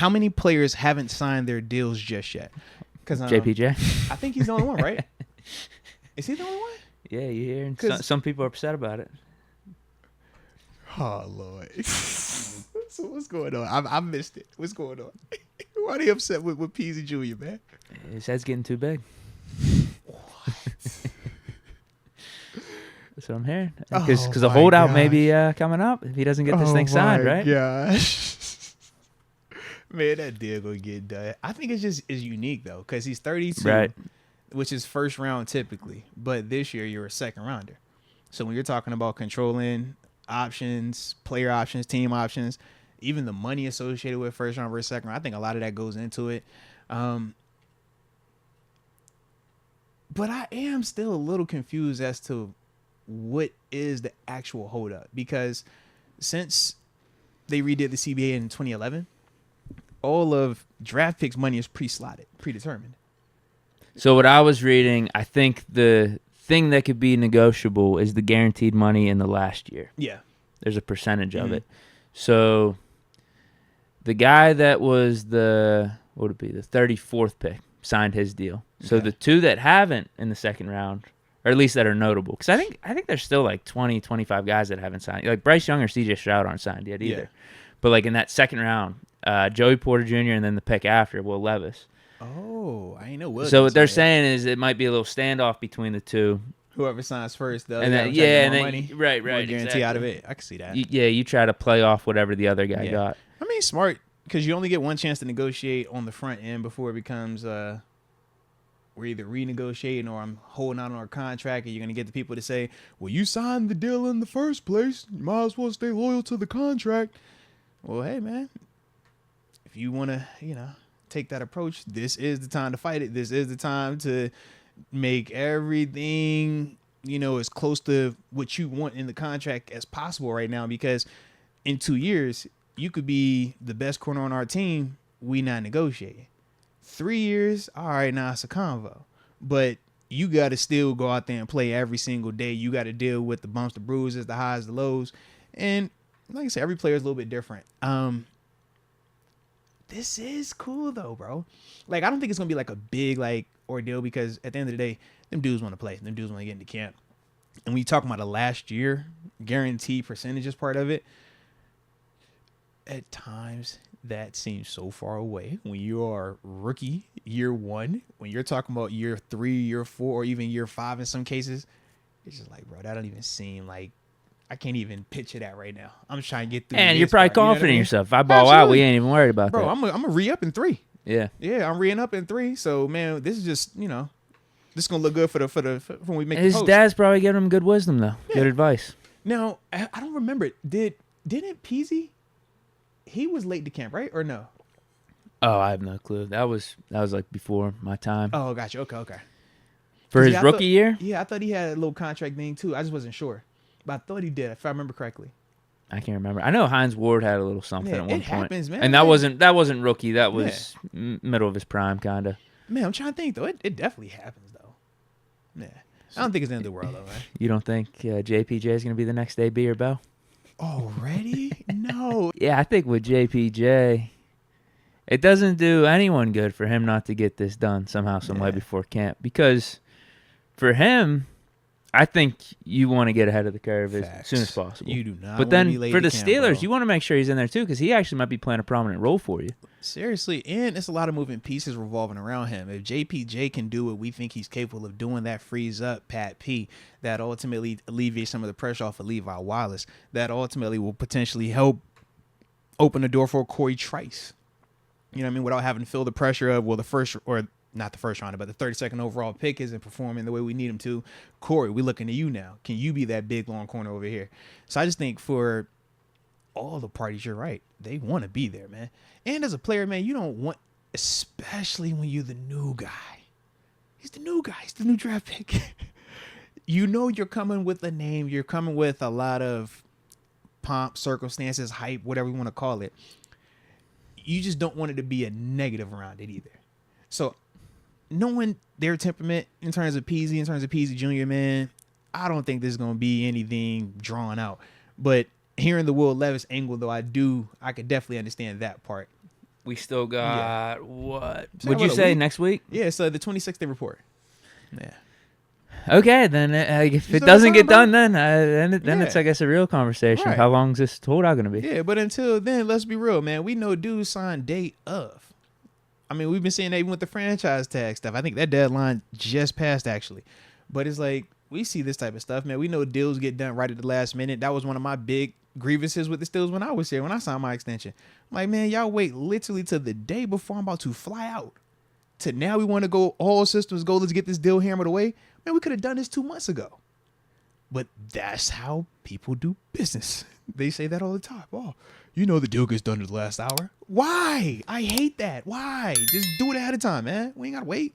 how many players haven't signed their deals just yet? Because JPJ. I think he's the only one, right? Is he the only one? Yeah, you hear? Some people are upset about it. Oh Lord. So what's going on? I missed it. What's going on? Why are they upset with Peasy Jr., man? His head's getting too big. That's what I'm hearing. Because the holdout may be coming up if he doesn't get this thing signed, right? Gosh. Man, that deal gonna get done. I think it's unique though, because he's 32, right, which is first round typically. But this year you're a second rounder. So when you're talking about controlling options, player options, team options, even the money associated with first round versus second round, I think a lot of that goes into it. But I am still a little confused as to what is the actual holdup, because since they redid the CBA in 2011, all of draft picks money is pre-slotted, predetermined. So what I was reading, I think the thing that could be negotiable is the guaranteed money in the last year. Yeah. There's a percentage of it. So the guy that was the 34th pick signed his deal. So the two that haven't in the second round, or at least that are notable, because I think there's still like 20, 25 guys that haven't signed. Like Bryce Young or CJ Stroud aren't signed yet either. Yeah. But like in that second round, Joey Porter Jr. and then the pick after, Will Levis. Oh, I ain't know Will. So what they're saying is it might be a little standoff between the two. Whoever signs first, though, and then, and then money, right, guarantee exactly. out of it. I can see that. You try to play off whatever the other guy got. I mean, smart, because you only get one chance to negotiate on the front end before it becomes we're either renegotiating or I'm holding out on our contract, and you're gonna get the people to say, "Well, you signed the deal in the first place. You might as well stay loyal to the contract." Well, hey, man, if you want to, take that approach, this is the time to fight it. This is the time to make everything, as close to what you want in the contract as possible right now, because in 2 years, you could be the best corner on our team. We not negotiating. 3 years, all right, now it's a convo. But you got to still go out there and play every single day. You got to deal with the bumps, the bruises, the highs, the lows. And like I said, every player is a little bit different. This is cool, though, bro. Like, I don't think it's going to be like a big, ordeal, because at the end of the day, them dudes want to play. Them dudes want to get into camp. And when you talk about the last year, guaranteed percentages part of it, at times that seems so far away. When you are rookie year one, when you're talking about year 3, year 4, or even year 5 in some cases, it's just like, bro, that don't even seem like, I can't even picture that right now. I'm just trying to get through. And you're probably confident in yourself. If I ball out, we ain't even worried about that. Bro, I'm a re-up in 3. Yeah. Yeah, I'm re-up in 3. So, man, this is just, this is going to look good for when we make His the post. dad's probably giving him good wisdom, though. Yeah. Good advice. Now, I don't remember. Didn't Peasy, he was late to camp, right? Or no? Oh, I have no clue. That was like before my time. Oh, gotcha. Okay. For his rookie year? Yeah, I thought he had a little contract thing, too. I just wasn't sure. But I thought he did, if I remember correctly. I can't remember. I know Hines Ward had a little something at one point. It happens, man. And that wasn't rookie. That was middle of his prime, kind of. Man, I'm trying to think, though. It definitely happens, though. Yeah. I don't think it's the end of the world, though, man. You don't think JPJ is going to be the next AB or Bell? Already? No. Yeah, I think with JPJ, it doesn't do anyone good for him not to get this done somehow, some way before camp. Because for him, I think you want to get ahead of the curve as soon as possible. You do not. But then be late for the camp, Steelers, bro. you want to make sure he's in there too, because he actually might be playing a prominent role for you. Seriously, and it's a lot of moving pieces revolving around him. If JPJ can do what we think he's capable of doing, that frees up Pat P. That ultimately alleviates some of the pressure off of Levi Wallace. That ultimately will potentially help open the door for Corey Trice. You know what I mean? Without having to feel the pressure of, well, the first, or not the first round, but the 32nd overall pick isn't performing the way we need him to. Corey, we're looking at you now. Can you be that big, long corner over here? So I just think for all the parties, you're right. They want to be there, man. And as a player, man, you don't want, especially when you're the new guy. He's the new guy. He's the new draft pick. You're coming with a name. You're coming with a lot of pomp, circumstances, hype, whatever you want to call it. You just don't want it to be a negative around it either. So knowing their temperament in terms of Peasy Jr., man, I don't think this is going to be anything drawn out. But hearing the Will Levis angle, though, I could definitely understand that part. We still got what? So Would you about a say week? next week? Yeah, so the 26th they report. Yeah. Okay, then if You it still got doesn't time, get bro? done, then it's Yeah. I guess a real conversation. Right. How long is this holdout gonna be? Yeah, but until then, let's be real, man. We know dudes signed day of. I mean, we've been seeing that even with the franchise tag stuff. I think that deadline just passed, actually. But it's like, we see this type of stuff, man. We know deals get done right at the last minute. That was one of my big grievances with the Steelers when I was here, when I signed my extension. I'm like, man, y'all wait literally to the day before I'm about to fly out. To now we want to go all systems go, let's get this deal hammered away. Man, we could have done this 2 months ago. But that's how people do business. They say that all the time. Oh, you know the deal gets done at the last hour. Why? I hate that. Why? Just do it ahead of time, man. We ain't got to wait.